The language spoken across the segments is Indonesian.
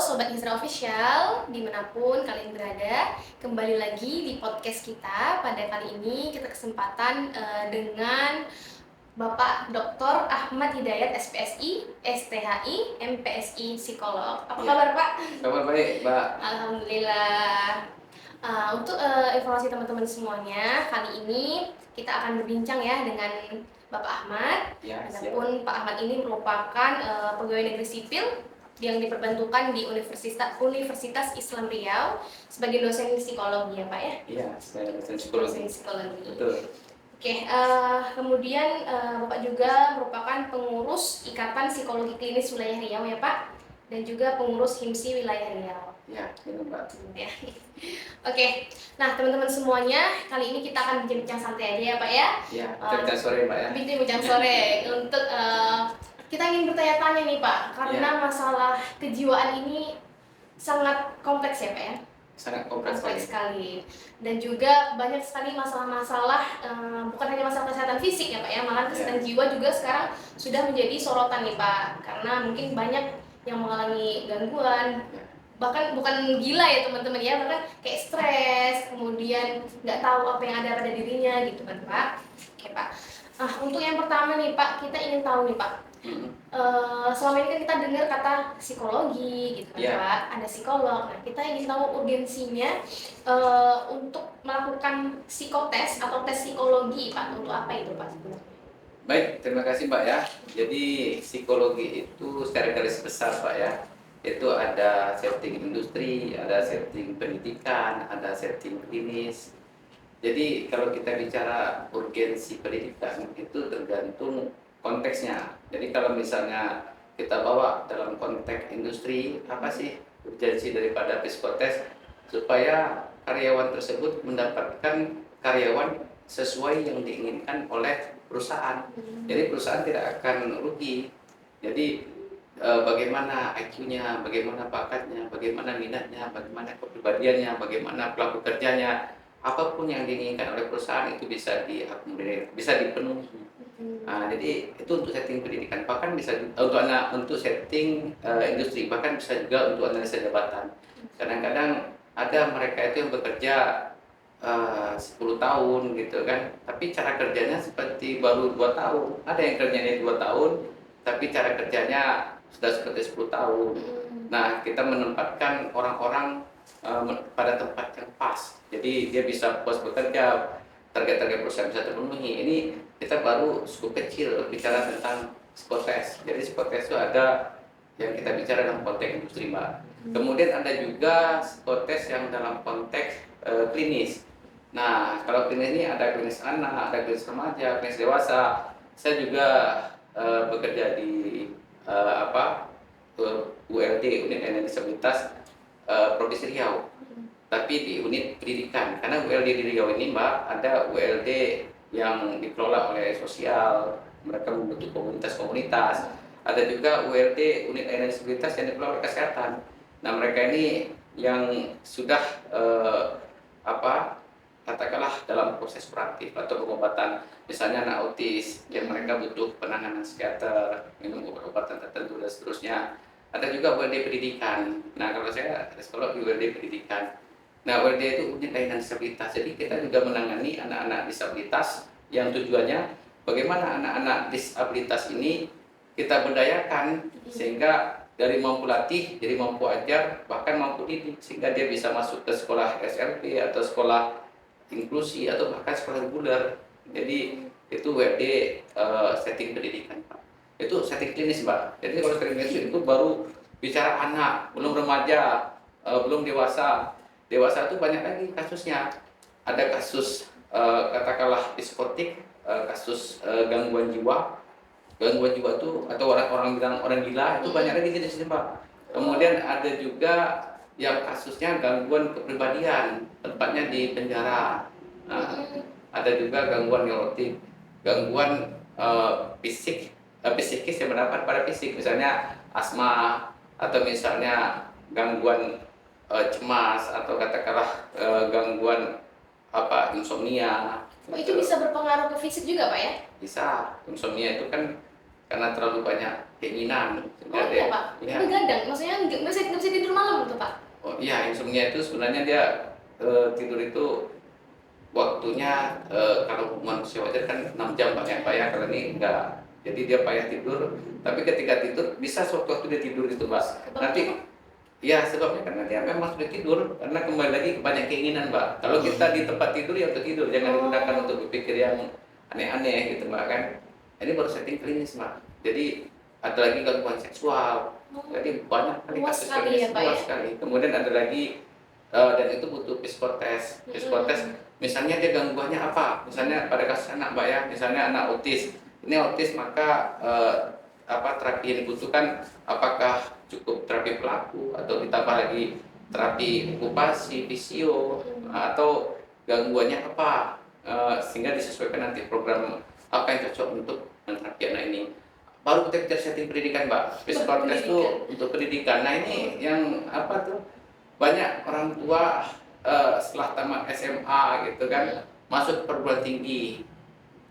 Sobat Hijrah Official, dimanapun kalian berada. Kembali lagi di podcast kita. Pada kali ini kita kesempatan dengan Bapak Dr. Ahmad Hidayat SPSI, STHI, MPSI Psikolog. Apa kabar Pak? Kabar baik, Mbak. Alhamdulillah. Untuk informasi teman-teman semuanya, kali ini kita akan berbincang ya dengan Bapak Ahmad. Ya, Adapun Pak Ahmad ini merupakan pegawai negeri sipil yang diperbantukan di Universitas Islam Riau sebagai dosen psikologi ya Pak ya? Iya, sebagai dosen psikologi. Dosen psikologi. Betul. Oke, kemudian Bapak juga merupakan pengurus Ikatan Psikologi Klinis Wilayah Riau ya Pak, dan juga pengurus HIMSI Wilayah Riau. Ya, benar Mbak. Ya. Oke, nah teman-teman semuanya, kali ini kita akan bincang santai aja ya Pak ya. Iya, bincang sore Mbak ya. Bincang sore untuk kita ingin bertanya-tanya nih Pak, karena masalah kejiwaan ini sangat kompleks ya Pak ya. Sangat kompleks sekali, dan juga banyak sekali masalah-masalah, bukan hanya masalah kesehatan fisik ya Pak ya, malah kesehatan jiwa juga sekarang sudah menjadi sorotan nih Pak, karena mungkin banyak yang mengalami gangguan, bahkan bukan gila ya teman-teman ya, bahkan kayak stres, kemudian nggak tahu apa yang ada pada dirinya gitu kan Pak. Oke Pak, untuk yang pertama nih Pak, kita ingin tahu nih Pak, selama ini kan kita dengar kata psikologi gitu kan Pak, ada psikolog. Nah, kita ingin tahu urgensinya untuk melakukan psikotes atau tes psikologi Pak. Untuk apa itu Pak sebenarnya? Baik, terima kasih Mbak ya. Jadi psikologi itu secara garis besar Pak ya, itu ada setting industri, ada setting pendidikan, ada setting klinis. Jadi kalau kita bicara urgensi pendidikan itu tergantung konteksnya. Jadi kalau misalnya kita bawa dalam konteks industri, apa sih urgensi daripada psikotes? Supaya karyawan tersebut mendapatkan karyawan sesuai yang diinginkan oleh perusahaan. Jadi perusahaan tidak akan rugi. Jadi bagaimana IQ-nya, bagaimana bakatnya, bagaimana minatnya, bagaimana kepribadiannya, bagaimana pelaku kerjanya, apapun yang diinginkan oleh perusahaan itu bisa diakomodir, bisa dipenuhi. Jadi itu untuk setting pendidikan, bahkan bisa untuk setting industri, bahkan bisa juga untuk analisa jabatan. Kadang-kadang ada mereka itu yang bekerja 10 tahun gitu kan, tapi cara kerjanya seperti baru 2 tahun. Ada yang kerjanya 2 tahun, tapi cara kerjanya sudah seperti 10 tahun. Nah, kita menempatkan orang-orang pada tempat yang pas. Jadi dia bisa puas bekerja, target-target perusahaan bisa terpenuhi. Ini kita baru skup kecil bicara tentang psikotes. Jadi psikotes itu ada yang kita bicara dalam konteks industri Mbak. Kemudian ada juga psikotes yang dalam konteks klinis. Nah, kalau klinis ini ada klinis anak, ada klinis remaja, klinis dewasa. Saya juga bekerja di ULD, Unit Layanan Disabilitas Provinsi Riau, tapi di unit pendidikan. Karena ULD di Riau ini Mbak, ada ULD yang dikelola oleh sosial, mereka membentuk komunitas-komunitas. Ada juga ULD, Unit Layanan Disabilitas, yang dikelola oleh kesehatan. Nah, mereka ini yang sudah katakanlah dalam proses kuratif atau pengobatan, misalnya anak autis yang mereka butuh penanganan psikiater, minum obat-obatan tertentu dan seterusnya. Ada juga ULD pendidikan. Nah, kalau saya psikolog di ULD pendidikan. Nah, ULD itu unit layanan disabilitas. Jadi kita juga menangani anak-anak disabilitas yang tujuannya bagaimana anak-anak disabilitas ini kita berdayakan sehingga dari mampu latih jadi mampu ajar, bahkan mampu didik, sehingga dia bisa masuk ke sekolah SLP atau sekolah inklusi atau bahkan sekolah reguler. Jadi itu WD setting pendidikan Pak. Itu setting klinis Mbak. Jadi kalau setting klinis itu baru bicara anak, belum remaja, belum dewasa. Dewasa itu banyak lagi kasusnya. Ada kasus katakanlah psikotik, kasus gangguan jiwa. Gangguan jiwa itu atau orang bilang orang gila, itu banyak lagi jenisnya Pak. Kemudian ada juga yang kasusnya gangguan kepribadian, tempatnya di penjara. Nah, ada juga gangguan neurotik, gangguan psikis yang berdampak pada fisik, misalnya asma atau misalnya gangguan cemas atau katakanlah gangguan insomnia. Itu bisa berpengaruh ke fisik juga Pak ya? Bisa. Insomnia itu kan karena terlalu banyak keinginan. Iya Pak, begadang, maksudnya nggak bisa tidur malam insomnia itu sebenarnya dia tidur itu waktunya kalau manusia wajar kan 6 jam Pak ya, kalau ini enggak. Jadi dia payah tidur, tapi ketika tidur bisa sewaktu dia tidur itu Mbak. Nanti ya sebabnya karena dia memang sudah tidur, karena kembali lagi banyak keinginan Mbak. Kalau kita di tempat tidur ya untuk tidur, jangan digunakan untuk berpikir yang aneh-aneh gitu Mbak kan. Ini baru setting klinis Mbak. Jadi ada lagi gangguan seksual. Jadi banyak kali Luas kasus sekali klinis, ya, Pak, luas ya? sekali. Kemudian ada lagi dan itu butuh psikotes. Psikotes misalnya dia gangguannya apa? Misalnya pada kasus anak Mbak ya, misalnya anak autis. Ini autis maka terapi yang dibutuhkan apakah cukup terapi pelaku atau ditambah lagi terapi okupasi, fisio atau gangguannya apa sehingga disesuaikan nanti program apa yang cocok untuk terapi anak ini. Baru kita bicara setting pendidikan Mbak. Psikotes itu untuk pendidikan. Nah ini yang apa tuh banyak orang tua setelah tamat SMA gitu kan masuk perguruan tinggi.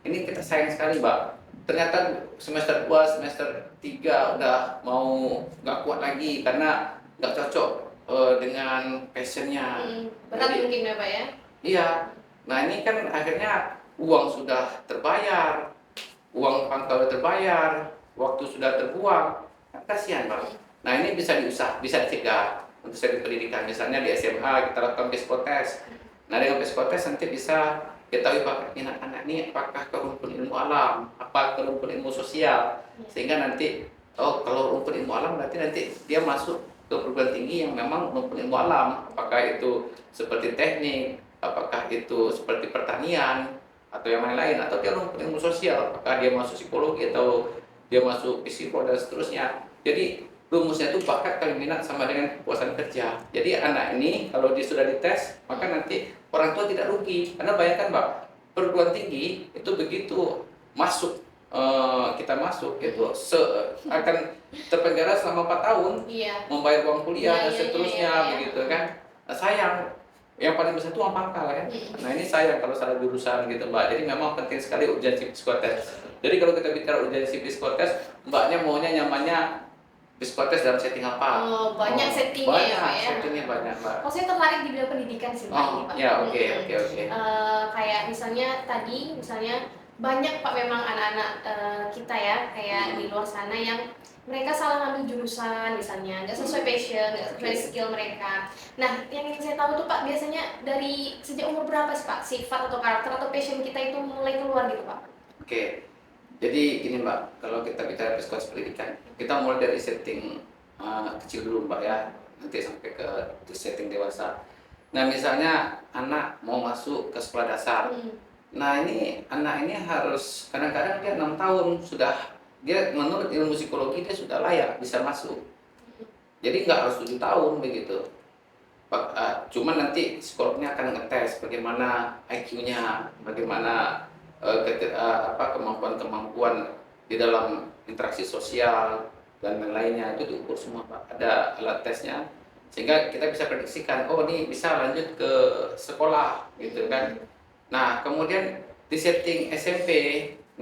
Ini kita sayang sekali Mbak. Ternyata semester 2, semester 3 udah mau nggak kuat lagi karena nggak cocok dengan passionnya. Berat Jadi, mungkin ya Pak ya? iya. Nah ini kan akhirnya uang sudah terbayar, uang pangkal terbayar, waktu sudah terbuang, kan kasihan Pak. Nah ini bisa bisa dicegah untuk studi pendidikan. Misalnya di SMA kita lakukan psikotes. Nah dengan psikotes nanti bisa ketahui bakat anak-anak ini apakah ke rumpun ilmu alam, apa ke rumpun ilmu sosial, sehingga nanti kalau rumpun ilmu alam berarti nanti dia masuk ke perguruan tinggi yang memang rumpun ilmu alam, apakah itu seperti teknik, apakah itu seperti pertanian atau yang lain-lain, atau dia rumpun ilmu sosial, apakah dia masuk psikologi atau dia masuk psiko dan seterusnya. Jadi rumusnya itu bakat kali minat sama dengan kepuasan kerja. Jadi anak ini kalau dia sudah dites, maka nanti orang tua tidak rugi. Karena bayangkan Mbak, perguruan tinggi itu begitu masuk kita masuk itu akan terpenjara selama 4 tahun, membayar uang kuliah dan seterusnya begitu kan. Nah, sayang. Yang paling besar itu uang pangkal kan. Nah ini sayang kalau salah jurusan gitu Mbak. Jadi memang penting sekali urgensi psikotes. Jadi kalau kita bicara urgensi psikotes, Mbaknya maunya nyamannya psikotes dalam setting apa? Banyak settingnya banyak, ya Pak ya? settingnya banyak Mbak. Saya tertarik di bidang pendidikan sih Pak ini Pak. Ya oke. Kayak misalnya tadi, banyak Pak memang anak-anak kita ya, kayak di luar sana yang mereka salah ngambil jurusan misalnya, nggak sesuai passion, nggak sesuai skill mereka. Nah, yang ingin saya tahu tuh Pak, biasanya dari sejak umur berapa sih Pak, sifat atau karakter atau passion kita itu mulai keluar gitu Pak? Oke, jadi gini Mbak, kalau kita bicara psikotes pendidikan, kita mulai dari setting kecil dulu Mbak ya, nanti sampai ke setting dewasa. Nah misalnya anak mau masuk ke sekolah dasar, nah ini anak ini harus kadang-kadang dia 6 tahun sudah, dia menurut ilmu psikologi dia sudah layak bisa masuk. Jadi nggak harus 7 tahun begitu. Cuman nanti psikolognya akan ngetes bagaimana IQ-nya, bagaimana kemampuan-kemampuan di dalam interaksi sosial dan lain-lainnya itu diukur semua Pak. Ada alat tesnya sehingga kita bisa prediksikan ini bisa lanjut ke sekolah gitu kan. Nah kemudian di setting SMP.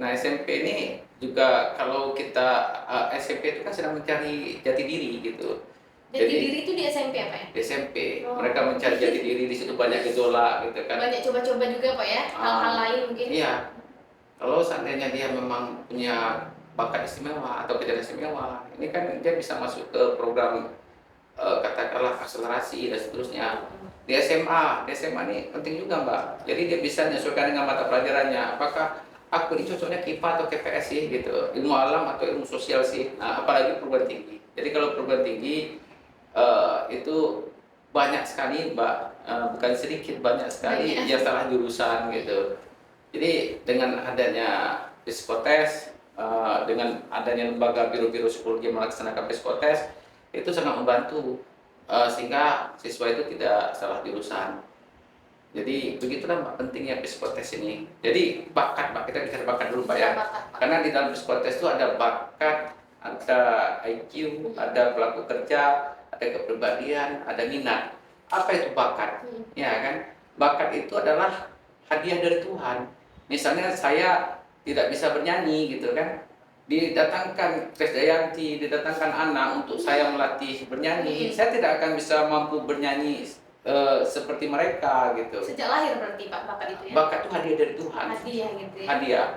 Nah SMP ini juga kalau kita SMP itu kan sedang mencari jati diri gitu. Jati diri itu di SMP apa ya? Di SMP mereka mencari jati diri, di situ banyak gejolak gitu kan. Banyak coba-coba juga Pak ya, hal-hal lain mungkin. Iya. Kalau seandainya dia memang punya bakat istimewa atau kejadian istimewa, ini kan dia bisa masuk ke program katakanlah akselerasi dan seterusnya. Di SMA ini penting juga Mbak. Jadi dia bisa menyesuaikan dengan mata pelajarannya. Apakah aku ini cocoknya KIPA atau KPS sih gitu, ilmu alam atau ilmu sosial sih. Nah, apalagi perguruan tinggi. Jadi kalau perguruan tinggi itu banyak sekali Mbak, bukan sedikit, banyak sekali yang salah jurusan gitu. Jadi dengan adanya psikotes, dengan adanya lembaga biro-biro psikologi melaksanakan psikotes, itu sangat membantu sehingga siswa itu tidak salah jurusan. Jadi begitulah Mbak pentingnya psikotes ini. Jadi bakat Mbak, kita bicara bakat dulu Mbak ya. Karena di dalam psikotes itu ada bakat, ada IQ, ada pelaku kerja, ada kepribadian, ada minat. Apa itu bakat? Ya kan? Bakat itu adalah hadiah dari Tuhan. Misalnya saya tidak bisa bernyanyi gitu kan, didatangkan Krisdayanti, didatangkan anak untuk saya melatih bernyanyi, saya tidak akan bisa mampu bernyanyi seperti mereka gitu. Sejak lahir berarti Pak bakat itu ya? Bakat itu hadiah dari Tuhan. Hadiah gitu ya? Hadiah.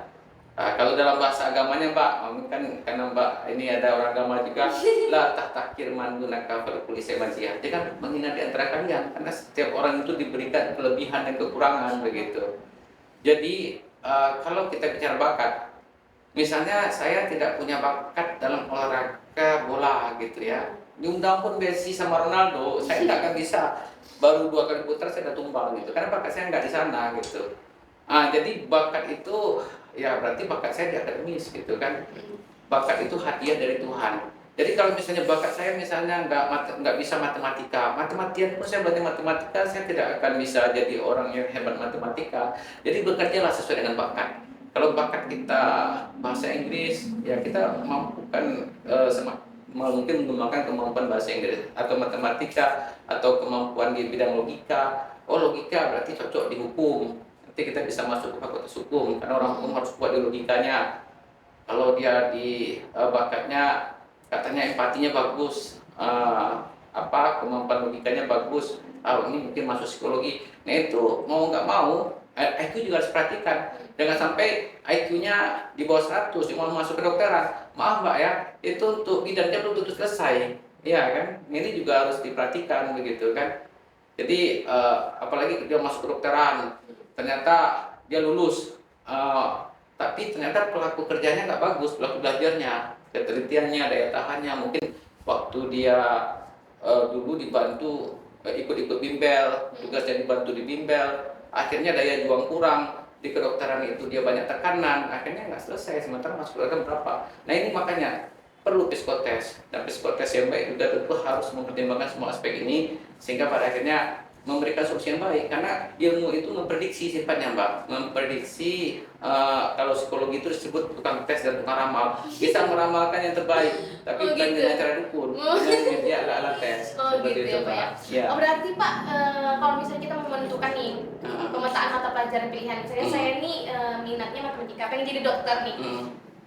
Kalau dalam bahasa agamanya Mbak, kan karena Mbak ini ada orang agama juga, la tahtakir man dunaka falkulli semansiah. Jangan menghina di antara kalian, karena setiap orang itu diberikan kelebihan dan kekurangan begitu. Jadi kalau kita bicara bakat, misalnya saya tidak punya bakat dalam olahraga bola gitu ya, diundang pun Messi sama Ronaldo, saya tidak akan bisa. Baru 2 kali putar saya udah tumbang gitu, karena bakat saya nggak di sana gitu. Jadi bakat itu ya berarti bakat saya di akademis gitu kan. Bakat itu hadiah dari Tuhan. Jadi kalau misalnya bakat saya misalnya nggak bisa matematika, matematian pun saya belajar matematika, saya tidak akan bisa jadi orang yang hebat matematika. Jadi bekerjalah sesuai dengan bakat. Kalau bakat kita bahasa Inggris, ya kita mampukan mungkin mengembangkan kemampuan bahasa Inggris atau matematika atau kemampuan di bidang logika. Oh, logika berarti cocok di hukum. Nanti kita bisa masuk ke fakultas hukum karena orang hukum harus kuat di logikanya. Kalau dia di bakatnya katanya empatinya bagus, kemampuan logikanya bagus, ini mungkin masuk psikologi. Nah itu mau nggak mau IQ juga harus perhatikan. Jangan sampai IQ-nya di bawah 100 mau masuk ke dokteran. Maaf Mbak ya, itu untuk bidangnya belum tentu selesai. Iya kan? Ini juga harus diperhatikan begitu kan. Jadi apalagi dia masuk ke dokteran, ternyata dia lulus, tapi ternyata pelaku kerjanya nggak bagus, pelaku belajarnya, ketelitiannya, daya tahannya, mungkin waktu dia dulu dibantu ikut-ikut bimbel, tugasnya dibantu di bimbel, akhirnya daya juang kurang, di kedokteran itu dia banyak tekanan, akhirnya nggak selesai, sementara masuk program berapa. Nah ini makanya perlu psikotes, dan psikotes yang baik juga tentu harus mempertimbangkan semua aspek ini, sehingga pada akhirnya memberikan solusi yang baik, karena ilmu itu memprediksi sifatnya Mbak, memprediksi. Kalau psikologi itu disebut tukang tes dan tukang ramal, bisa meramalkan yang terbaik, tapi bukan gitu. dengan cara dukun, dengan dia alat tes. Gitu ya Pak ya? Ya. Berarti Pak, kalau misalnya kita mau menentukan nih pemetaan mata pelajaran pilihan, misalnya saya nih minatnya matematika, pengen jadi dokter nih,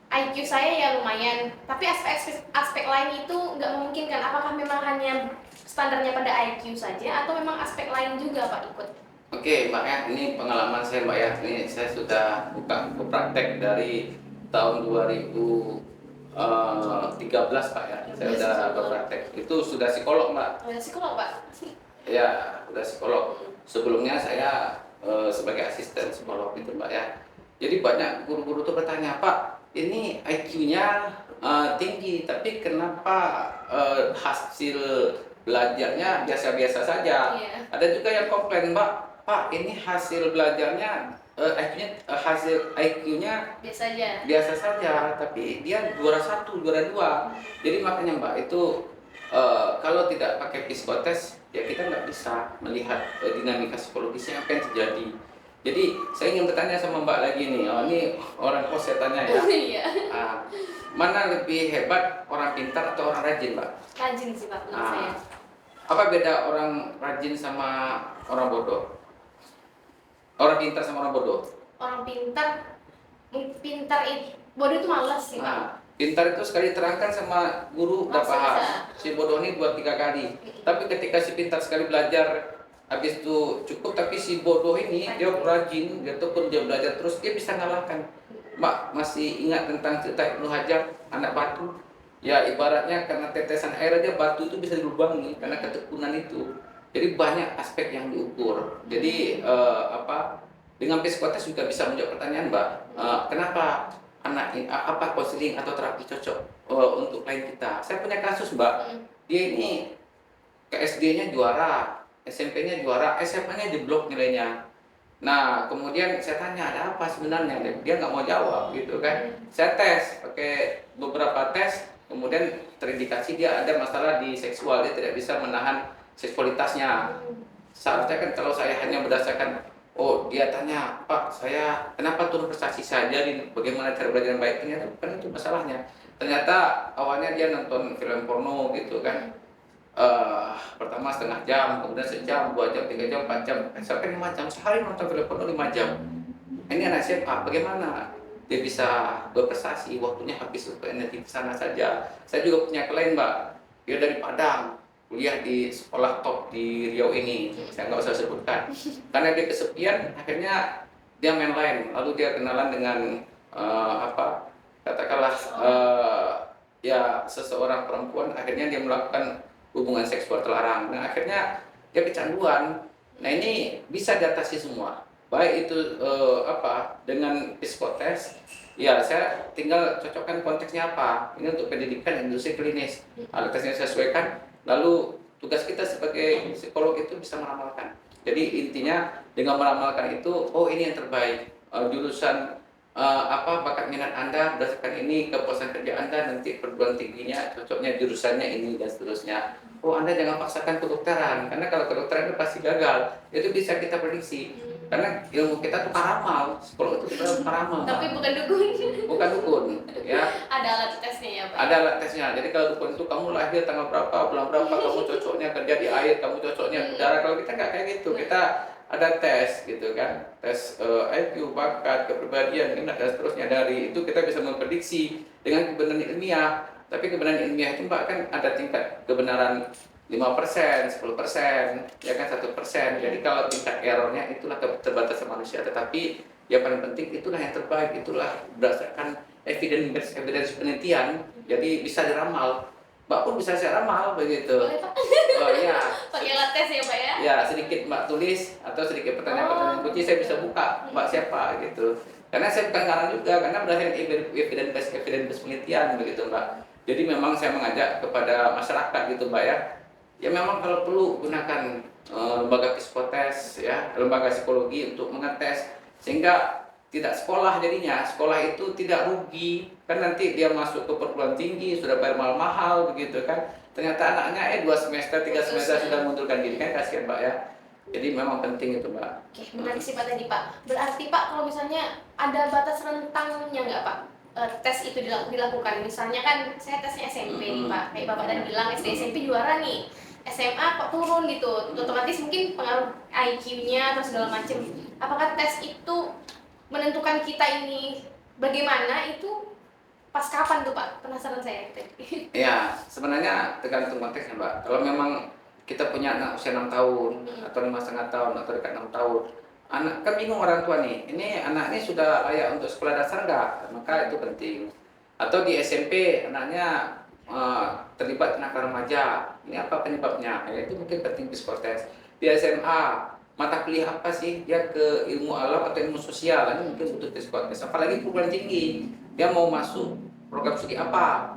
IQ saya ya lumayan, tapi aspek lain itu nggak memungkinkan. Apakah memang hanya standarnya pada IQ saja atau memang aspek lain juga Pak ikut? Oke Mbak ya, ini pengalaman saya Mbak ya, ini saya sudah buka praktek dari tahun 2013 Pak ya, saya sudah berpraktek. Itu sudah psikolog Mbak. Sudah psikolog Pak? Ya, sudah psikolog. Sebelumnya saya sebagai asisten psikolog itu Mbak ya. Jadi banyak guru-guru tuh bertanya, Pak, ini IQ-nya tinggi, tapi kenapa hasil belajarnya biasa-biasa saja? Yeah. Ada juga yang komplain, Pak, ini hasil belajarnya hasil IQ-nya biasa saja, tapi dia juara 1, juara 2. Jadi makanya Mbak itu kalau tidak pakai psikotes, ya kita nggak bisa melihat dinamika psikologisnya apa yang terjadi. Jadi saya ingin bertanya sama Mbak lagi nih, ini orang kos saya tanya ya. Mana lebih hebat, orang pintar atau orang rajin Mbak? Rajin sih Pak menurut saya. Apa beda orang rajin sama orang bodoh? Orang pintar sama orang bodoh? Orang pintar bodoh itu malas sih Pak. Pintar itu sekali terangkan sama guru udah paham. Si bodoh ini buat 3 kali. Tapi ketika si pintar sekali belajar, habis itu cukup, tapi si bodoh ini dia rajin, dia belajar terus, dia bisa ngalahkan. Mbak masih ingat tentang cerita Ibnu Hajar, anak batu? Ya ibaratnya karena tetesan air aja batu itu bisa dilubangi karena ketekunan itu. Jadi banyak aspek yang diukur. Jadi dengan psikotes juga bisa menjawab pertanyaan Mbak, kenapa anak ini, apa konseling atau terapi cocok untuk klien kita. Saya punya kasus Mbak, dia ini ke SD-nya juara, SMP-nya juara, SMA-nya jeblok nilainya. Nah kemudian saya tanya ada apa sebenarnya, dia nggak mau jawab gitu kan. Saya tes, pakai beberapa tes, kemudian terindikasi dia ada masalah di seksual, dia tidak bisa menahan seksualitasnya. Seharusnya kan kalau saya hanya berdasarkan dia tanya, Pak, saya kenapa turun prestasi saja, bagaimana cara belajar yang baik? Ternyata bukan itu masalahnya. Ternyata awalnya dia nonton film porno gitu kan. Pertama setengah jam, kemudian sejam, 2 jam, 3 jam, 4 jam, sampai 5 jam. Sehari nonton film porno 5 jam. Ini anak SMA, bagaimana? dia bisa berprestasi, waktunya habis untuk energi ke sana saja. Saya juga punya klien Mbak, dia dari Padang, kuliah di sekolah top di Riau ini, saya nggak usah sebutkan. Karena dia kesepian, akhirnya dia main lain, lalu dia kenalan dengan apa, katakanlah ya seseorang perempuan, akhirnya dia melakukan hubungan seksual terlarang. Nah akhirnya dia kecanduan. Nah ini bisa diatasi semua, baik itu apa dengan psikotes. Ya saya tinggal cocokkan konteksnya apa. Ini untuk pendidikan industri klinis, alat tesnya saya sesuaikan. Lalu tugas kita sebagai psikolog itu bisa meramalkan. Jadi intinya dengan meramalkan itu, oh ini yang terbaik, jurusan apa bakat minat Anda berdasarkan ini, kepuasan kerja Anda, nanti perguruan tingginya cocoknya jurusannya ini dan seterusnya. Oh Anda jangan paksakan kedokteran, karena kalau kedokteran itu pasti gagal. Itu bisa kita prediksi, karena ilmu kita tuh paramal, psikolog itu kita paramal. Tapi bukan dukun. Bukan dukun, ya. Ada alat tesnya ya Pak? Ada alat tesnya. Jadi kalau dukun itu kamu lahir tanggal berapa, bulan berapa, kamu cocoknya kerja di air, kamu cocoknya udara. Kalau kita nggak kayak gitu, kita ada tes gitu kan, tes IQ, bakat, kepribadian, minat dan seterusnya. Dari itu kita bisa memprediksi dengan kebenaran ilmiah. Tapi kebenaran ilmiah itu Mbak kan ada tingkat kebenaran 5%, 10%, ya kan 1%. Jadi kalau tingkat errornya itulah keterbatasan manusia. Tetapi yang paling penting itulah yang terbaik, itulah berdasarkan evidence penelitian. Jadi bisa diramal. Mbak pun bisa saya ramal begitu. Boleh Pak? Oh iya. Pakai alat tes ya Pak ya? Ya sedikit Mbak tulis atau sedikit pertanyaan-pertanyaan kunci, saya bisa buka Mbak siapa gitu. Karena saya bukan ngarang juga, karena berdasarkan evidence penelitian begitu Mbak. Jadi memang saya mengajak kepada masyarakat gitu Mbak ya. Ya memang kalau perlu gunakan lembaga psikotes ya, lembaga psikologi untuk mengetes, sehingga tidak sekolah jadinya. Sekolah itu tidak rugi, kan nanti dia masuk ke perguruan tinggi sudah bayar mahal-mahal begitu kan. Ternyata anaknya 2 semester, 3 semester sudah mengundurkan diri, kan kasihan Mbak ya. Jadi memang penting itu Mbak. Oke, menarik sih Pak tadi Pak. Berarti Pak kalau misalnya ada batas rentangnya nggak Pak? Tes itu dilakukan. Misalnya kan saya tesnya SMP nih Pak, kayak Bapak tadi bilang SD SMP juara nih, SMA kok turun gitu, otomatis mungkin pengaruh IQ-nya atau segala macam. Apakah tes itu menentukan kita ini bagaimana, itu pas kapan tuh Pak? Penasaran saya tadi. Ya, sebenarnya tergantung konteksnya Mbak. Kalau memang kita punya anak usia 6 tahun atau 5,5 tahun atau dekat 6 tahun, anak kan bingung orang tua nih, ini anak ini sudah layak untuk sekolah dasar nggak? Maka itu penting. Atau di SMP anaknya terlibat nakal remaja, ini apa penyebabnya? Ya, itu mungkin penting psikotes. Di SMA mata kuliah apa sih, dia ke ilmu alam atau ilmu sosial, ini mungkin butuh psikotes. Apalagi perguruan tinggi, dia mau masuk program studi apa?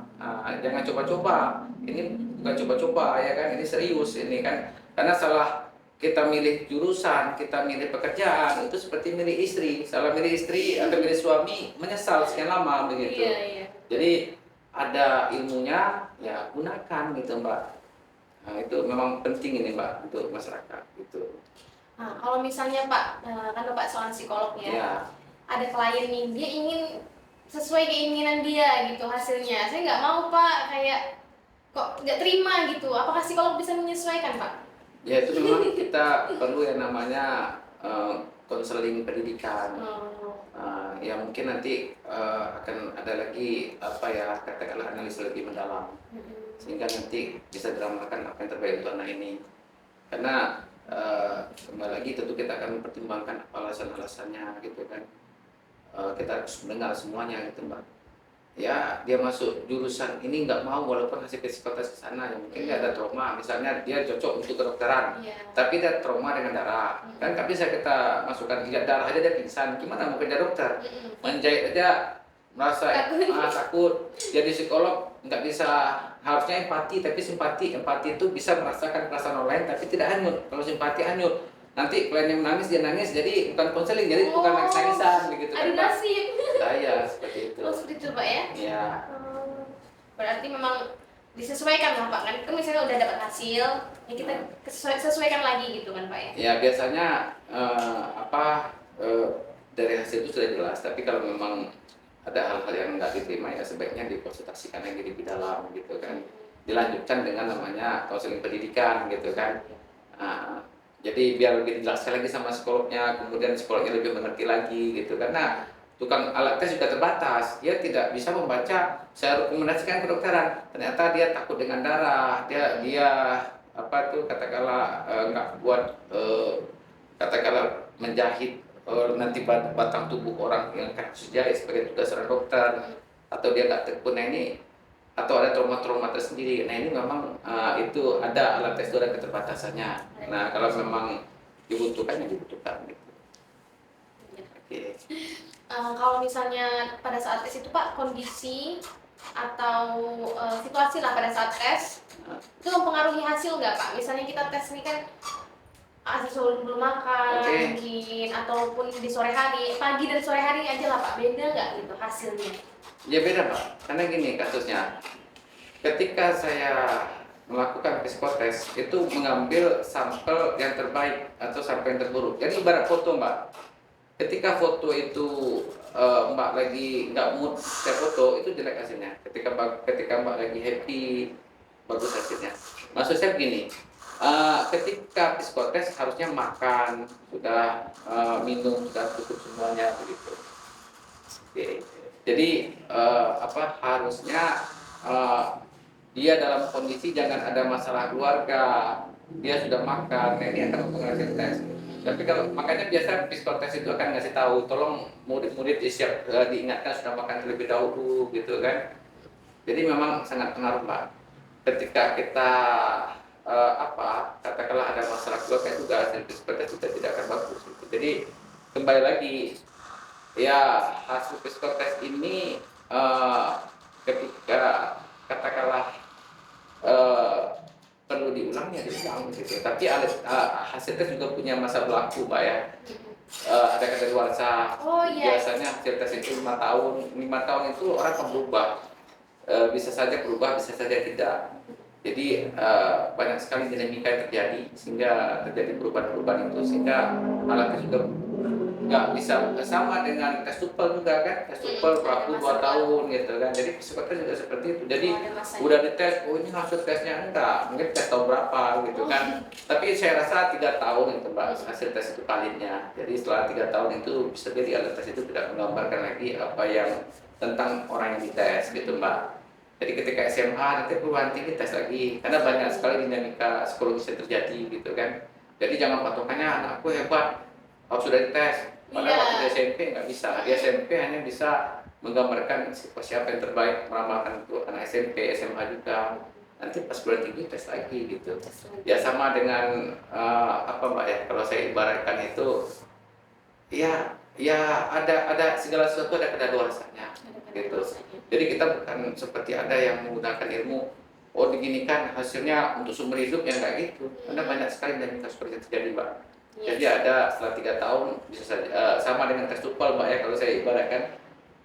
Jangan coba-coba, ini bukan coba-coba ya kan, ini serius ini kan. Karena salah kita milih jurusan, kita milih pekerjaan, itu seperti milih istri. Salah milih istri atau milih suami, menyesal sekian lama begitu. Iya, iya. Jadi ada ilmunya, ya gunakan gitu Mbak. Nah itu memang penting ini Mbak untuk masyarakat gitu. Nah, kalau misalnya Pak, kan Bapak seorang psikolog ya, Ya. ada klien nih, dia ingin sesuai keinginan dia gitu hasilnya. Saya nggak mau Pak, kayak kok nggak terima gitu. Apakah psikolog bisa menyesuaikan Pak? Ya itu memang kita perlu yang namanya konseling pendidikan. Ya mungkin nanti akan ada lagi apa ya, katakanlah analisa lebih mendalam, sehingga nanti bisa diramalkan apa yang terbaik untuk anak ini. Karena kembali lagi tentu kita akan mempertimbangkan apa alasan-alasannya gitu kan. Kita harus mendengar semuanya gitu Mbak. Ya dia masuk jurusan ini nggak mau walaupun hasil psikotes ke sana, ya mungkin dia ada trauma, misalnya dia cocok untuk kedokteran, tapi dia trauma dengan darah, kan nggak bisa kita masukkan lihat darah aja dia pingsan, gimana mau kerja dokter? Menjahit aja merasa takut. Jadi psikolog nggak bisa, harusnya empati, tapi empati itu bisa merasakan perasaan orang lain tapi tidak hanyut. Kalau simpati hanyut, nanti klien yang nangis dia nangis, jadi bukan konseling, jadi bukan nangis-nangisan begitu kan Pak. Nasib. Saya seperti itu. Oh seperti itu Pak ya? Ya. Berarti memang disesuaikan lah Pak kan? Kan misalnya udah dapat hasil, ya kita sesuaikan lagi gitu kan Pak ya? Ya biasanya dari hasil itu sudah jelas, tapi kalau memang ada hal-hal yang nggak diterima ya sebaiknya dikonsultasikan lagi lebih dalam gitu kan. Dilanjutkan dengan namanya konseling pendidikan gitu kan. Jadi biar lebih dijelaskan lagi sama psikolognya, kemudian psikolognya lebih mengerti lagi gitu. Karena tukang alat tes juga terbatas, dia tidak bisa membaca. Saya rekomendasikan kedokteran, ternyata dia takut dengan darah, dia apa tuh katakanlah nggak buat katakanlah menjahit nanti batang tubuh orang yang kasus jahit sebagai tugas seorang dokter, atau dia nggak tekun. Nah ini, atau ada trauma-trauma tersendiri. Nah ini memang itu ada alat tes itu ada keterbatasannya. Nah kalau memang dibutuhkan ya dibutuhkan gitu. Oke. Kalau misalnya pada saat tes itu Pak, kondisi atau situasi lah pada saat tes itu mempengaruhi hasil nggak Pak? Misalnya kita tes ini kan sebelum makan mungkin, ataupun di sore hari, pagi dan sore hari aja lah Pak, beda nggak gitu hasilnya? Ya beda Pak, karena gini kasusnya. Ketika saya melakukan psikotes itu mengambil sampel yang terbaik atau sampel yang terburuk. Jadi ibarat foto Mbak. Ketika foto itu Mbak lagi nggak mood saya foto, itu jelek hasilnya. Ketika Mbak lagi happy, bagus hasilnya. Maksud saya begini, ketika psikotes harusnya makan, sudah minum, sudah cukup semuanya begitu. Oke. Jadi harusnya dia dalam kondisi jangan ada masalah keluarga, dia sudah makan, nah ini akan mempengaruhi tes. Tapi kalau makanya biasa psikotes itu akan ngasih tahu, tolong murid-murid diingatkan sudah makan terlebih dahulu gitu kan. Jadi memang sangat pengaruh Pak. Ketika kita katakanlah ada masalah keluarga juga hasil psikotes kita tidak akan bagus gitu. Jadi kembali lagi ya, hasil psikotes ini ketika katakanlah perlu diulang ya diulang gitu. Tapi hasil tes juga punya masa berlaku Pak ya. Ada kadaluarsa. Biasanya hasil tes itu 5 tahun. 5 tahun itu orang akan berubah. Bisa saja berubah, bisa saja tidak. Jadi banyak sekali dinamika yang terjadi sehingga terjadi perubahan-perubahan itu, sehingga alatnya juga nggak bisa sama dengan tes tupel juga kan. Tes tupel berlaku 2 tahun gitu kan. Jadi psikotes juga seperti itu. Jadi udah dites, oh ini hasil tesnya enggak, mungkin tes tahun berapa gitu kan. Tapi saya rasa 3 tahun itu Mbak hasil tes itu validnya. Jadi setelah 3 tahun itu bisa jadi alat tes itu tidak menggambarkan lagi apa yang tentang orang yang dites gitu Mbak. Jadi ketika SMA nanti perguruan tinggi tes lagi, karena banyak sekali dinamika psikologis yang terjadi gitu kan. Jadi jangan patokannya anakku hebat, harus sudah dites. Padahal waktu di SMP nggak bisa. Di SMP hanya bisa menggambarkan siapa yang terbaik, meramalkan itu anak SMP, SMA juga. Nanti pas perguruan tinggi tes lagi gitu. Ya sama dengan Mbak ya, kalau saya ibaratkan itu ya ada segala sesuatu ada kadaluarsanya gitu. Jadi kita bukan seperti ada yang menggunakan ilmu, oh diginikan hasilnya untuk seumur hidup, ya nggak gitu. Karena banyak sekali dinamika seperti itu terjadi Mbak. Jadi ada setelah 3 tahun bisa saja sama dengan tes tupel Mbak ya, kalau saya ibaratkan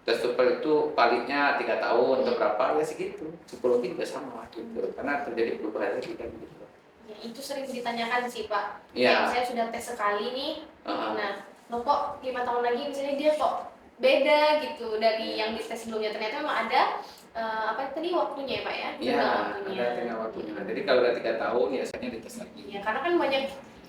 tes tupel itu validnya 3 tahun atau berapa ya segitu. Psikologi juga sama gitu, karena terjadi perubahan lagi kan gitu. Ya, itu sering ditanyakan sih Pak. Ya. Saya sudah tes sekali nih, nah lo kok 5 tahun lagi misalnya dia kok beda gitu dari yang di tes sebelumnya, ternyata memang ada tadi waktunya ya Pak ya? Iya, ada tengah waktunya. Jadi kalau udah 3 tahun ya biasanya dites lagi. Ya, karena kan banyak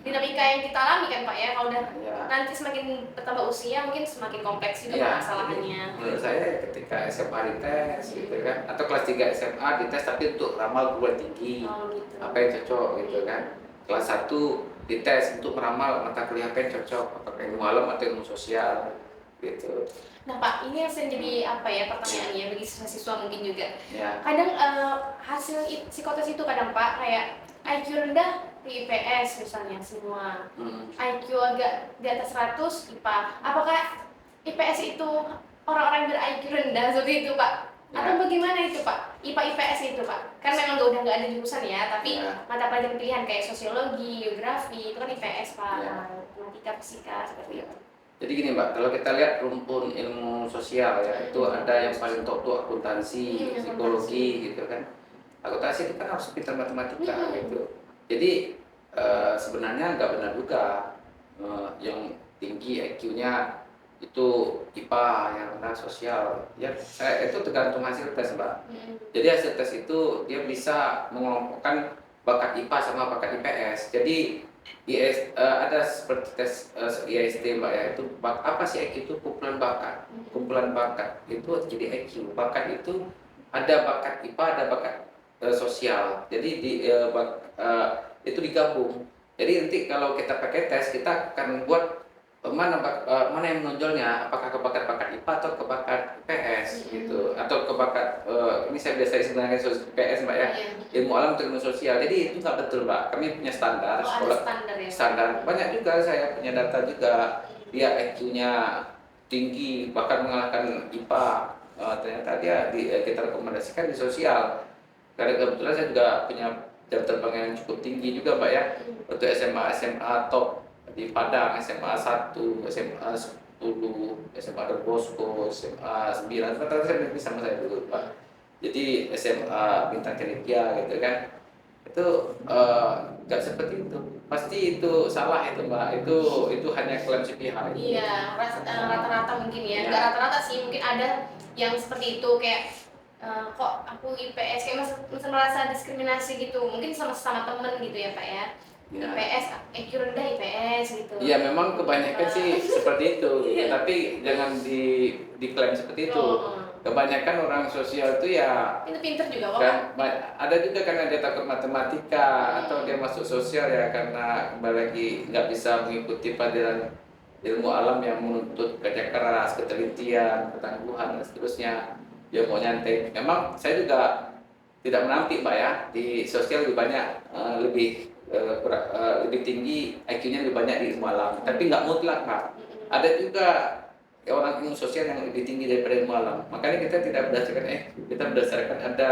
dinamika yang kita alami kan Pak ya, kalau udah nanti semakin bertambah usia mungkin semakin kompleks juga permasalahannya. Menurut saya ketika SMA dites gitu kan, atau kelas 3 SMA dites tapi untuk ramal perguruan tinggi, gitu. Apa yang cocok gitu kan. Kelas 1 dites untuk meramal mata kuliah apa yang cocok, apakah ilmu alam atau ilmu sosial gitu. Nah Pak, ini yang sering jadi pertanyaannya bagi siswa mungkin juga. Ya. Kadang hasil psikotes itu kadang Pak kayak IQ rendah di IPS misalnya semua, IQ agak di atas 100 IPA. Apakah IPS itu orang-orang ber-IQ rendah seperti itu Pak? Atau bagaimana itu Pak? IPA IPS itu Pak? Kan memang udah nggak ada jurusan ya, tapi mata pelajaran pilihan kayak sosiologi, geografi itu kan IPS Pak, matematika, fisika seperti itu. Jadi gini Mbak, kalau kita lihat rumpun ilmu sosial ya, itu ada yang paling top tuh akuntansi, psikologi gitu kan. Akuntansi itu kan harus pintar matematika gitu. Jadi sebenarnya nggak benar juga yang tinggi IQ-nya itu IPA, yang rendah sosial. Ya itu tergantung hasil tes Mbak. Jadi hasil tes itu dia bisa mengelompokkan bakat IPA sama bakat IPS. Jadi Ada seperti tes IST Mbak ya, itu apa sih IQ itu? Kumpulan bakat. Kumpulan bakat itu jadi IQ. Bakat itu ada bakat IPA, ada bakat sosial. Jadi itu digabung. Jadi nanti kalau kita pakai tes, kita akan buat mana yang menonjolnya, apakah ke bakat IPA atau ke bakat PS gitu, atau ke bakat ini saya biasa istilahnya PS Mbak ya, Iya. ilmu alam atau ilmu sosial. Jadi itu nggak betul Mbak, kami punya standar Oh, ada sekolah standar ya. standar. Banyak juga saya punya data juga, dia IQ-nya tinggi bahkan mengalahkan IPA. Ternyata dia kita rekomendasikan di sosial, karena kebetulan saya juga punya jam terbang yang cukup tinggi juga Mbak ya, untuk SMA top di Padang, SMA 1, SMA 10, SMA Don Bosco, SMA 9, rata-rata saya negeri sama saya dulu Pak. Jadi SMA Bintang Cendekia gitu kan, itu nggak seperti itu, pasti itu salah itu Mbak, itu hanya klaim sepihak itu. Iya, rata-rata mungkin ya. Ya. Nggak rata-rata sih, mungkin ada yang seperti itu kayak kok aku IPS kayak masih merasa diskriminasi gitu. Mungkin sama temen gitu ya Pak ya. Ya. IPS, IQ rendah IPS gitu. Iya memang kebanyakan sih seperti itu, Iya. tapi jangan diklaim seperti itu. Oh. Kebanyakan orang sosial itu ya Pinter juga kok. kan, ada juga karena dia takut matematika atau dia masuk sosial ya karena kembali lagi nggak bisa mengikuti pelajaran ilmu alam yang menuntut kerja keras, ketelitian, ketangguhan dan seterusnya. Dia mau nyantai. Memang saya juga tidak menampik Mbak ya, di sosial lebih banyak lebih tinggi IQ-nya lebih banyak di ilmu alam, tapi nggak mutlak Mbak. Ada juga orang ilmu sosial yang lebih tinggi daripada ilmu alam. Makanya kita tidak berdasarkan kita berdasarkan ada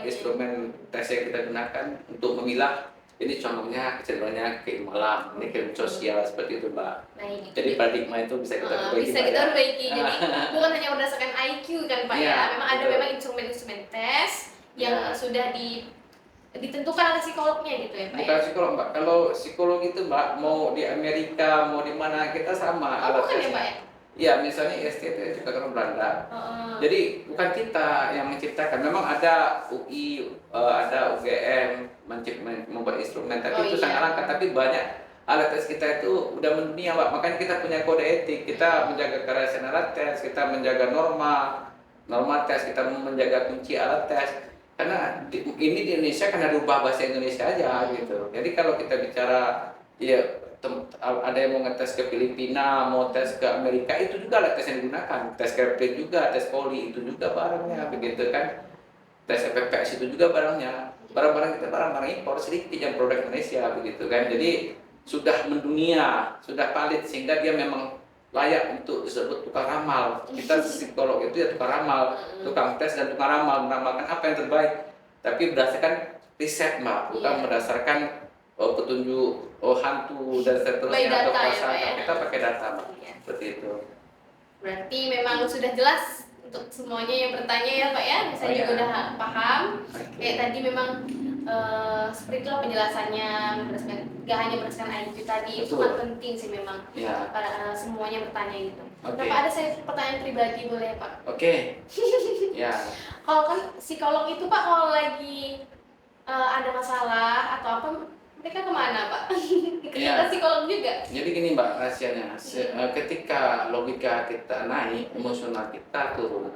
instrumen tes yang kita gunakan untuk memilah. Ini contohnya kecenderungannya ke ilmu alam, ini ke ilmu sosial seperti itu Mbak. Nah, Jadi paradigma itu bisa kita perbaiki. bisa kita perbaiki. Jadi bukan hanya berdasarkan IQ kan Pak ya. Memang ada memang instrumen-instrumen tes yang sudah ditentukan oleh psikolognya gitu ya Pak. Bukan psikolog Mbak. Kalau psikolog itu Mbak mau di Amerika mau di mana kita sama alat bukan ya tesnya. Pak ya? Iya, misalnya IST itu diciptakan orang Belanda. Jadi bukan kita yang menciptakan. Memang ada UI, ada UGM membuat instrumen, tapi itu sangat langka. Tapi banyak alat tes kita itu udah mendunia, Pak. Makanya kita punya kode etik. Kita menjaga kerahasiaan alat tes, kita menjaga norma tes, kita menjaga kunci alat tes. Karena ini di Indonesia karena rubah bahasa Indonesia aja gitu. Jadi kalau kita bicara ya ada yang mau ngetes ke Filipina, mau tes ke Amerika, itu juga alat tes yang digunakan. Tes Kepler juga, tes poli itu juga barangnya, begitu kan. Tes FPPS itu juga barangnya. Barang-barang kita barang-barang impor, sedikit yang produk Indonesia, begitu kan. Jadi sudah mendunia, sudah valid sehingga dia memang layak untuk disebut tukang ramal. Kita psikolog itu ya tukang ramal, tukang tes dan tukang ramal, meramalkan apa yang terbaik. Tapi berdasarkan riset Mbak, bukan berdasarkan petunjuk hantu dan seterusnya atau prasangka. Kita pakai data Mbak. Seperti itu. Berarti memang sudah jelas untuk semuanya yang bertanya ya Pak ya. Saya juga udah paham. Kayak tadi memang seperti itulah penjelasannya, gak hanya berdasarkan IQ tadi. Itu sangat penting sih memang pada semuanya bertanya gitu. Nah Pak, ada saya pertanyaan pribadi boleh Pak? Oke. Ya. Kalau kan psikolog itu Pak kalau lagi ada masalah atau apa, mereka kemana Pak? Kita psikolog juga. Jadi gini Mbak rahasianya, ketika logika kita naik, emosional kita turun.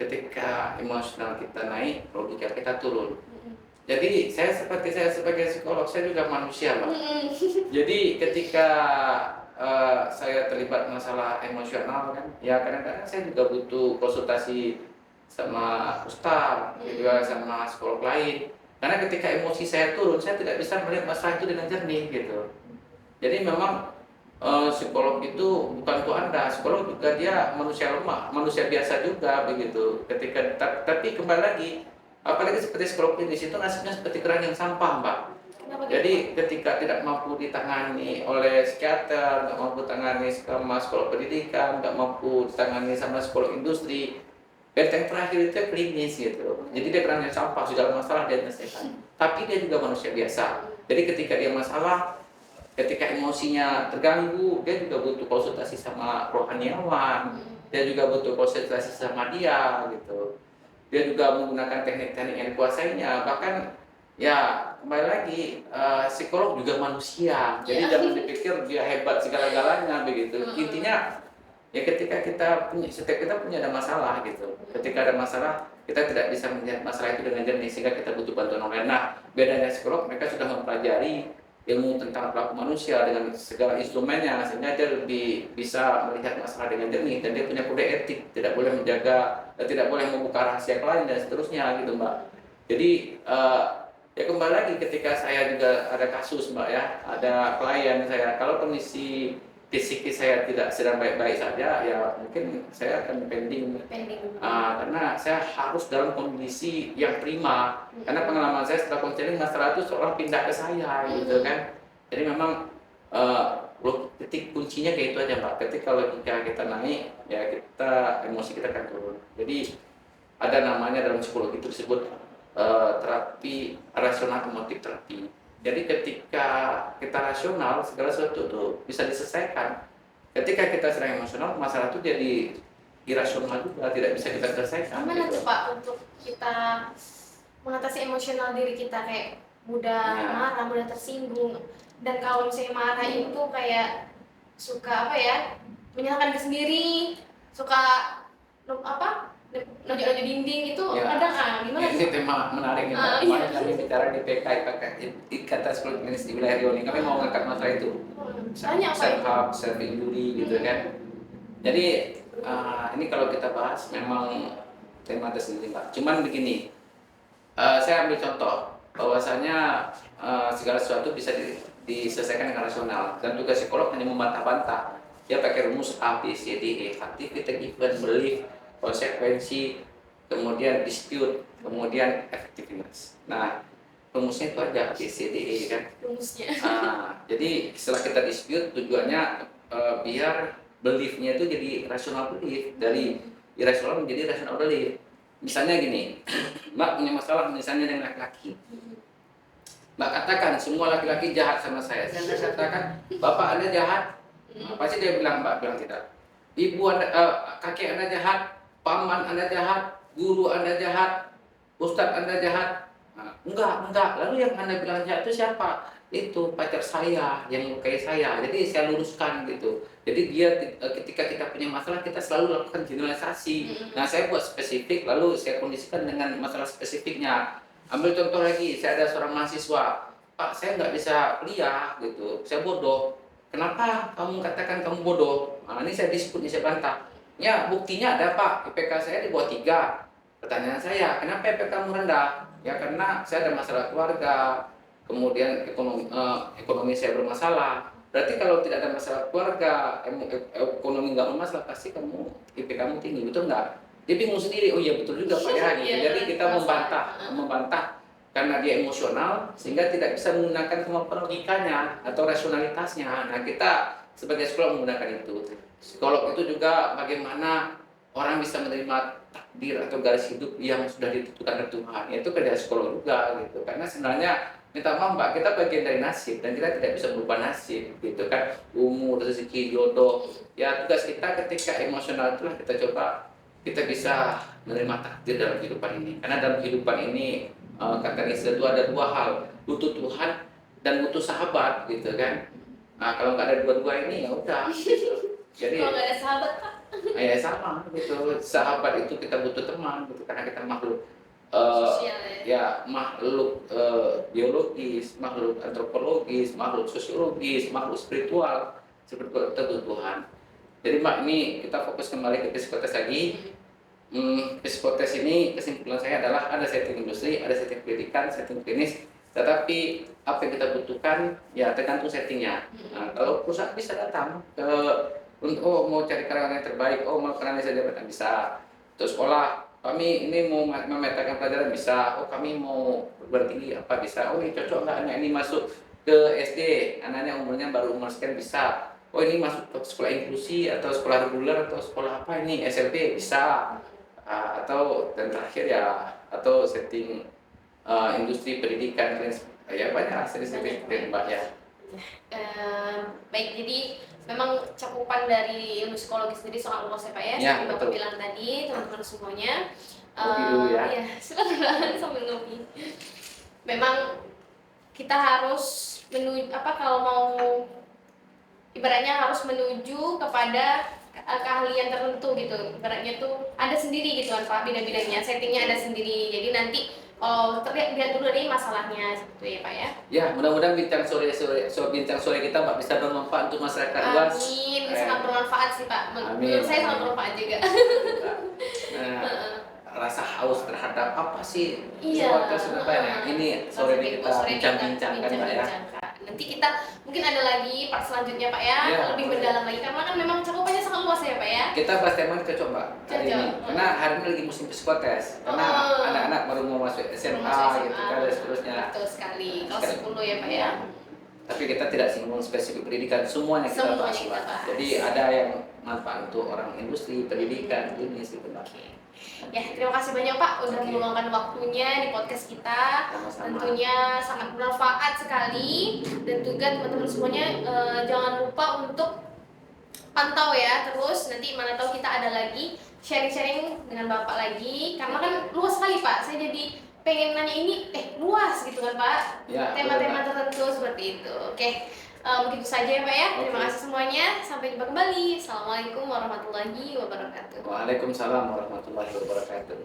Ketika emosional kita naik, logika kita turun. Jadi saya sebagai psikolog, saya juga manusia Mbak. Jadi ketika saya terlibat masalah emosional kan, ya kadang-kadang saya juga butuh konsultasi sama ustaz, juga sama psikolog lain. Karena ketika emosi saya turun, saya tidak bisa melihat masalah itu dengan jernih gitu. Jadi memang psikolog itu bukan untuk Anda, psikolog juga dia manusia lemah, manusia biasa juga begitu. Tapi kembali lagi, apalagi seperti psikolog klinis itu nasibnya seperti keranjang sampah, Mbak. Jadi ketika tidak mampu ditangani oleh psikiater, nggak mampu ditangani sama psikolog pendidikan, nggak mampu ditangani sama psikolog industri, benteng terakhir itu klinis gitu. Jadi dia keranjang sampah, segala masalah dia menyelesaikan. Tapi dia juga manusia biasa. Jadi ketika dia masalah, ketika emosinya terganggu, dia juga butuh konsultasi sama rohaniawan. Dia juga butuh konsultasi sama dia gitu. Dia juga menggunakan teknik-teknik yang dikuasainya. Bahkan Ya, kembali lagi, psikolog juga manusia, jadi Iya. jangan dipikir dia hebat segala-galanya begitu. Heeh. Intinya ya ketika kita punya, setiap kita punya ada masalah gitu. Ketika ada masalah, kita tidak bisa melihat masalah itu dengan jernih sehingga kita butuh bantuan orang lain. Nah, bedanya psikolog, mereka sudah mempelajari ilmu tentang perilaku manusia dengan segala instrumennya sehingga dia lebih bisa melihat masalah dengan jernih dan dia punya kode etik, tidak boleh menjaga, tidak boleh membuka rahasia klien dan seterusnya gitu, Mbak. Jadi ya kembali lagi ketika saya juga ada kasus Mbak ya, ada klien saya, kalau kondisi psikis saya tidak sedang baik-baik saja, ya mungkin saya akan pending. Pending. Karena saya harus dalam kondisi yang prima. Karena pengalaman saya setelah konseling masalah itu seorang pindah ke saya gitu kan. Jadi memang titik kuncinya kayak itu aja Mbak. Ketika logika kita naik, ya kita emosi kita akan turun. Jadi ada namanya dalam psikologi itu disebut terapi rasional emotif terapi. Jadi ketika kita rasional, segala sesuatu itu bisa diselesaikan. Ketika kita sedang emosional, masalah itu jadi irasional juga, tidak bisa kita selesaikan. Gimana Gitu. tuh Pak untuk kita mengatasi emosional diri kita, kayak mudah Nah, marah, mudah tersinggung, dan kalau misalnya marah itu kayak suka apa ya, menyalahkan diri sendiri, suka nojok-nojok dinding itu ya, ada gimana ini tuh? tema menarik nih Mbak. Iya. Kemarin kami bicara di PK Ikatan Psikologi Klinis di wilayah Riau ini, kami mau ngangkat masalah itu. Banyak Pak Self itu. harm, self injury gitu kan. Jadi ini kalau kita bahas memang tema tersendiri Mbak. Cuman begini, saya ambil contoh bahwasanya segala sesuatu bisa diselesaikan dengan rasional dan tugas psikolog hanya membantah-bantah. Dia pakai rumus A, B, C, D, E, activity, given, belief, konsekuensi, kemudian dispute, kemudian effectiveness. Nah, rumusnya itu aja B, C, D, E kan. Rumusnya. Jadi setelah kita dispute, tujuannya biar belief-nya itu jadi rasional belief, dari irasional menjadi rasional belief. Misalnya gini, Mbak punya masalah misalnya dengan laki-laki. Mbak katakan semua laki-laki jahat sama saya. Saya katakan, Bapak Anda jahat. Pasti dia bilang, Mbak bilang tidak. Ibu Anda, kakek Anda jahat, paman Anda jahat, guru Anda jahat, ustadz Anda jahat. Enggak. Lalu yang Anda bilang jahat itu siapa? Itu pacar saya yang melukai saya. Jadi saya luruskan gitu. Jadi dia ketika kita punya masalah, kita selalu lakukan generalisasi. Nah, saya buat spesifik, lalu saya kondisikan dengan masalah spesifiknya. Ambil contoh lagi, saya ada seorang mahasiswa, Pak, saya nggak bisa kuliah gitu, saya bodoh. Kenapa kamu katakan kamu bodoh? Ini saya diskut, ini saya bantah. Ya, buktinya ada Pak, IPK saya di bawah 3. Pertanyaan saya, kenapa IPK kamu rendah? Ya karena saya ada masalah keluarga, kemudian ekonomi saya bermasalah. Berarti kalau tidak ada masalah keluarga, ekonomi nggak bermasalah, pasti kamu IPK kamu tinggi, betul nggak? Dia bingung sendiri, oh iya betul juga Pak ya, gitu. Iya, Jadi kita membantah karena dia emosional sehingga tidak bisa menggunakan kemampuan logikanya atau rasionalitasnya. Nah, kita sebagai psikolog menggunakan itu. Psikolog itu juga bagaimana orang bisa menerima takdir atau garis hidup yang sudah ditentukan oleh Tuhan. Itu kerja psikolog juga gitu. Karena sebenarnya minta maaf Mbak, kita bagian dari nasib dan kita tidak bisa berubah nasib gitu kan. Umur, rezeki, jodoh. Ya tugas kita ketika emosional itulah kita bisa menerima takdir dalam kehidupan ini. Karena dalam kehidupan ini kata Islam itu ada dua hal, butuh Tuhan dan butuh sahabat gitu kan. Nah, kalau nggak ada dua-dua ini ya udah gitu. Jadi Kalau nggak ada sahabat Pak. ya sama gitu. Sahabat itu kita butuh teman gitu karena kita makhluk Sosial ya. ya makhluk biologis, makhluk antropologis, makhluk sosiologis, makhluk spiritual seperti itu butuh Tuhan. Jadi Mbak, ini kita fokus kembali ke psikotes lagi. Psikotes ini kesimpulan saya adalah ada setting industri, ada setting pendidikan, setting klinis, tetapi apa yang kita butuhkan ya tergantung settingnya. Nah, kalau perusahaan bisa datang ke mau cari karyawan yang terbaik, mau karyawan saja bisa. Terus sekolah, kami ini mau memetakan pelajaran bisa, kami mau perguruan tinggi apa bisa, ini cocok nggak anak ini masuk ke SD, anaknya umurnya baru umur sekian bisa. Ini masuk ke sekolah inklusi atau sekolah reguler atau sekolah apa ini SMP bisa. Atau dan terakhir ya atau setting industri pendidikan ya banyak setting Mbak ya. Baik, jadi memang cakupan dari ilmu psikologi sendiri soal luas ya Pak ya, Ya, seperti Bapak betul. bilang tadi, teman-teman semuanya. Kopi dulu ya. Iya, silakan sambil ngopi. memang kita harus kalau mau ibaratnya harus menuju kepada keahlian tertentu gitu. Ibaratnya tuh ada sendiri gitu kan Pak, bidang-bidangnya, settingnya ada sendiri. Jadi nanti kalau lihat dulu dari masalahnya gitu ya Pak ya. Ya, mudah-mudahan bincang sore kita Pak bisa bermanfaat untuk masyarakat luas. Amin, sangat bermanfaat sih Pak. Menurut saya sangat bermanfaat juga. Rasa haus terhadap apa sih Iya. ini sore ini kita bincang-bincangkan Pak ya. Nanti kita mungkin ada lagi part selanjutnya Pak ya, Ya, lebih mendalam lagi karena kan memang cakupannya sangat luas ya Pak ya. Kita bahas tema ini cocok Mbak hari ini, karena hari ini lagi musim psikotes, karena anak-anak baru mau masuk SMA gitu kan dan seterusnya. Betul sekali, kelas 10 ya Pak ya. Tapi kita tidak singgung spesifik pendidikan, semuanya kita bahas. Jadi ada yang manfaat untuk orang industri, pendidikan, klinis gitu Mbak. Ya, terima kasih banyak Pak udah meluangkan waktunya di podcast kita. Sama-sama. Tentunya sangat bermanfaat sekali, dan juga teman-teman semuanya jangan lupa untuk pantau ya terus, nanti mana tahu kita ada lagi sharing-sharing dengan Bapak lagi, karena kan luas sekali Pak. Saya jadi pengen nanya ini luas gitu kan Pak, Ya, tema-tema tertentu seperti itu. Oke. Begitu saja ya Pak ya. Terima kasih semuanya. Sampai jumpa kembali. Assalamualaikum warahmatullahi wabarakatuh. Waalaikumsalam warahmatullahi wabarakatuh.